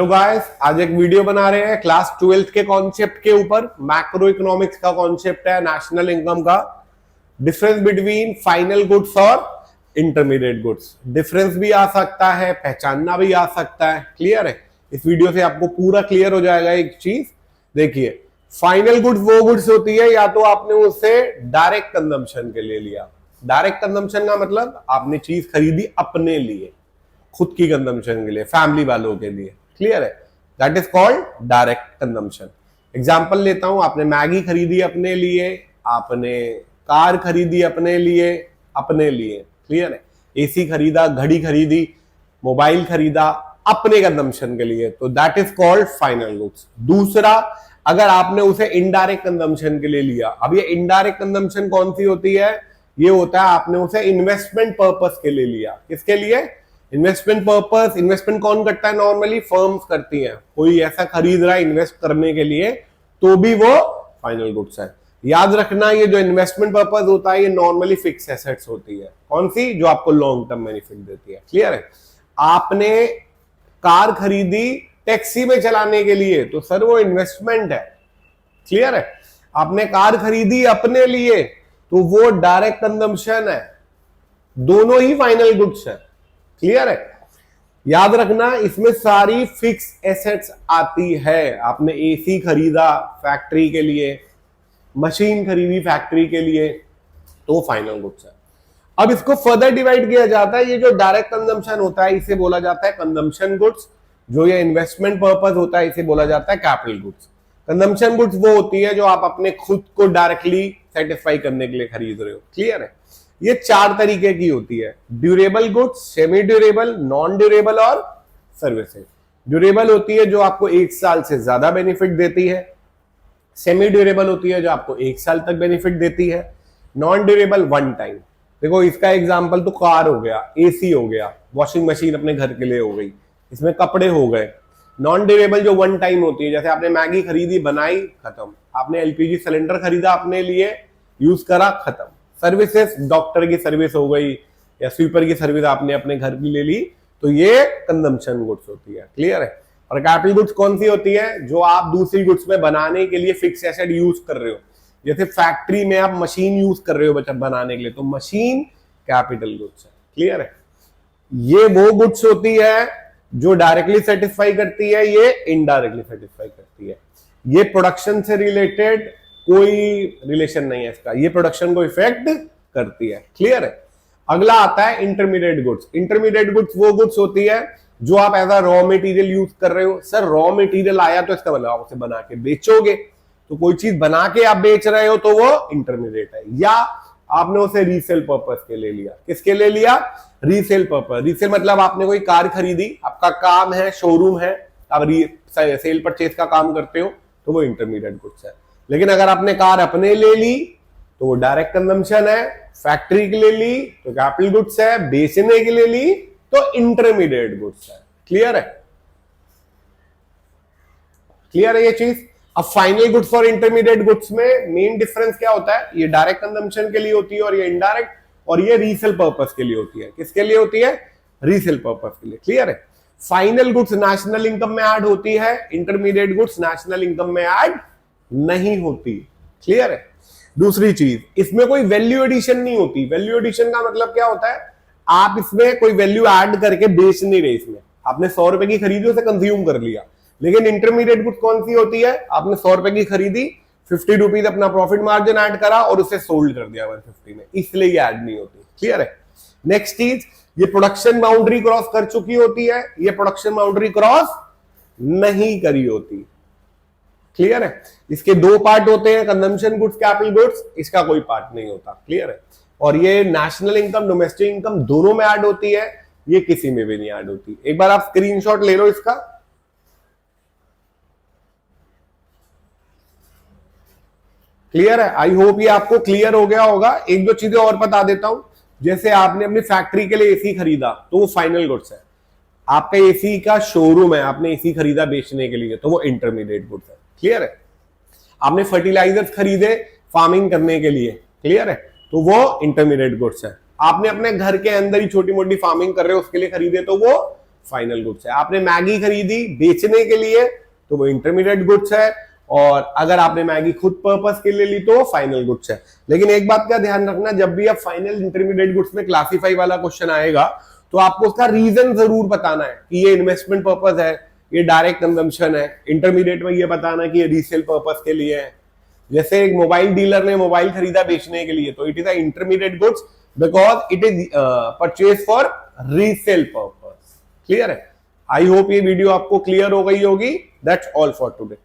तो गाइस आज एक वीडियो बना रहे हैं क्लास 12th के कॉन्सेप्ट के ऊपर। मैक्रो इकोनॉमिक्स का कॉन्सेप्ट है नेशनल इनकम का। डिफरेंस बिटवीन फाइनल गुड्स और इंटरमीडिएट गुड्स। डिफरेंस भी आ सकता है, पहचानना भी आ सकता है। क्लियर है? इस वीडियो से आपको पूरा क्लियर हो जाएगा एक चीज। देखिए, फाइनल गुड्स वो गुड्स होती है या तो आपने उसे डायरेक्ट कंजम्पशन के लिए लिया। डायरेक्ट कंजम्पशन का मतलब आपने चीज खरीदी अपने लिए, खुद की कंजम्पशन के लिए, फैमिली वालों के लिए। क्लियर है? That is called direct consumption. Example लेता हूं, आपने मैगी खरीदी अपने लिए, आपने कार खरीदी अपने लिए। क्लियर है? एसी खरीदा, घड़ी खरीदी, मोबाइल खरीदा अपने कंजम्पशन के लिए, तो that is called final goods. दूसरा, अगर आपने उसे इनडायरेक्ट कंजम्पशन के लिए लिया। अब ये इनडायरेक्ट कंजम्पशन कौन सी होती है? ये होता है आपने उसे इन्वेस्टमेंट पर्पस के लिए लिया। किसके लिए? Investment purpose. इन्वेस्टमेंट कौन करता है? नॉर्मली फर्म्स करती हैं। कोई ऐसा खरीद रहा है इन्वेस्ट करने के लिए, तो भी वो फाइनल गुड्स है। याद रखना, ये जो इन्वेस्टमेंट पर्पस होता है ये नॉर्मली फिक्स एसेट्स होती है। कौन सी? जो आपको लॉन्ग टर्म बेनिफिट देती है। क्लियर है? आपने कार खरीदी टैक्सी में चलाने के लिए, तो सर वो इन्वेस्टमेंट है। क्लियर है? आपने कार खरीदी अपने लिए, तो वो डायरेक्ट कंजम्पशन है। दोनों ही फाइनल गुड्स है। क्लियर है? याद रखना, इसमें सारी फिक्स एसेट्स आती है। आपने एसी खरीदा फैक्ट्री के लिए, मशीन खरीदी फैक्ट्री के लिए, तो फाइनल गुड्स है। अब इसको फर्दर डिवाइड किया जाता है। ये जो डायरेक्ट कंजम्पशन होता है इसे बोला जाता है कंजम्पशन गुड्स। जो ये इन्वेस्टमेंट पर्पस होता है इसे बोला जाता है कैपिटल गुड्स। कंजम्पशन गुड्स वो होती है जो आप अपने खुद को डायरेक्टली सेटिस्फाई करने के लिए खरीद रहे हो। क्लियर है? ये चार तरीके की होती है: durable goods, semi durable, non durable और सर्विसेज। ड्यूरेबल होती है जो आपको 1 साल से ज्यादा बेनिफिट देती है। सेमी ड्यूरेबल होती है जो आपको 1 साल तक बेनिफिट देती है। Non durable 1 time. देखो, इसका एग्जांपल तो कार हो गया, एसी हो गया, वॉशिंग मशीन अपने घर के लिए हो गई, इसमें कपड़े हो गए। नॉन ड्यूरेबल जो 1 टाइम होती है, जैसे आपने मैगी खरीदी, बनाई, खत्म। आपने एलपीजी सिलेंडर खरीदा अपने लिए, यूज करा, खत्म। सर्विसेज, डॉक्टर की सर्विस हो गई या स्वीपर की सर्विस आपने अपने घर की ले ली, तो ये कंजम्पशन गुड्स होती है। क्लियर है? और कैपिटल गुड्स कौन सी होती है? जो आप दूसरी गुड्स में बनाने के लिए फिक्स एसेट यूज कर रहे हो। जैसे फैक्ट्री में आप मशीन यूज कर रहे हो बनाने के लिए, तो मशीन कैपिटल गुड्स है। क्लियर है? ये वो गुड्स होती है जो डायरेक्टली सेटिस्फाई करती है, ये इनडायरेक्टली सेटिस्फाई करती है। ये प्रोडक्शन से रिलेटेड कोई रिलेशन नहीं है इसका, ये प्रोडक्शन को इफेक्ट करती है। क्लियर है? अगला आता है इंटरमीडिएट गुड्स। इंटरमीडिएट गुड्स वो गुड्स होती है जो आप as a raw material use कर रहे हो। सर रॉ मटेरियल आया तो इसका मतलब आप उसे बना के बेचोगे, तो कोई चीज बना के आप बेच रहे हो तो वो इंटरमीडिएट है। या आपने उसे रीसेल पर्पस के लिए लिया। किसके लिए लिया? Resale purpose. रीसेल मतलब आपने कोई कार खरीदी, आपका काम है, शोरूम है, आप सेल परचेज का काम करते हो, तो वो इंटरमीडिएट गुड्स है। लेकिन अगर आपने कार अपने ले ली तो वो डायरेक्ट कंजम्पशन है। फैक्ट्री के लिए ली तो कैपिटल गुड्स है, बेचने के लिए ली तो इंटरमीडिएट गुड्स है। क्लियर है? क्लियर है ये चीज? अब फाइनल गुड्स और इंटरमीडिएट गुड्स में मेन डिफरेंस क्या होता है? ये डायरेक्ट कंजम्पशन के लिए होती है और ये इनडायरेक्ट, और ये रीसेल पर्पस के लिए होती है। किसके लिए होती है? रीसेल पर्पस के लिए। क्लियर है? फाइनल गुड्स नेशनल इनकम में ऐड होती है, इंटरमीडिएट गुड्स नेशनल इनकम में ऐड नहीं होती। क्लियर है? दूसरी चीज, इसमें कोई वैल्यू एडिशन नहीं होती। वैल्यू एडिशन का मतलब क्या होता है? आप इसमें कोई वैल्यू ऐड करके बेच नहीं रहे। इसमें आपने 100 रुपए की खरीदी, उसे कंज्यूम कर लिया। लेकिन इंटरमीडिएट गुड्स कौन सी होती है? आपने 100 रुपए की खरीदी, 50 रुपीज अपना प्रॉफिट मार्जिन ऐड करा और उसे सोल्ड कर दिया 150 में, इसलिए ये ऐड नहीं होती। क्लियर है? नेक्स्ट चीज, ये प्रोडक्शन बाउंड्री क्रॉस कर चुकी होती है, ये प्रोडक्शन बाउंड्री क्रॉस नहीं करी होती। क्लियर है? इसके 2 पार्ट होते हैं, कंजम्पशन गुड्स, कैपिटल गुड्स। इसका कोई पार्ट नहीं होता। क्लियर है? और ये नेशनल इनकम, डोमेस्टिक इनकम दोनों में ऐड होती है, ये किसी में भी नहीं ऐड होती। एक बार आप स्क्रीनशॉट ले लो इसका। क्लियर है? आई होप ये आपको क्लियर हो गया होगा। एक दो चीजें और बता देता हूं। जैसे आपने अपनी फैक्ट्री के लिए एसी खरीदा तो वो फाइनल गुड्स है। आपका एसी का शोरूम है, आपने एसी खरीदा बेचने के लिए, तो वो इंटरमीडिएट गुड्स है। क्लियर है? आपने फर्टिलाइजर्स खरीदे फार्मिंग करने के लिए, क्लियर है, तो वो इंटरमीडिएट गुड्स है। आपने अपने घर के अंदर ही छोटी मोटी फार्मिंग कर रहे हो उसके लिए खरीदे, तो वो फाइनल गुड्स है। आपने मैगी खरीदी बेचने के लिए तो वो इंटरमीडिएट गुड्स है, और अगर आपने मैगी खुद पर्पस के लिए ली तो वो फाइनल गुड्स है। लेकिन एक बात का ध्यान रखना, जब भी आप फाइनल इंटरमीडिएट गुड्स में क्लासीफाई वाला क्वेश्चन आएगा तो आपको उसका रीजन जरूर बताना है कि ये इन्वेस्टमेंट पर्पस है, ये डायरेक्ट कंजम्पशन है। इंटरमीडिएट में ये बताना है कि ये रीसेल पर्पस के लिए है। जैसे एक मोबाइल डीलर ने मोबाइल खरीदा बेचने के लिए तो it is a intermediate goods because it is purchase for resale purpose. Clear है? आई होप ये वीडियो आपको क्लियर हो गई होगी। That's all for today.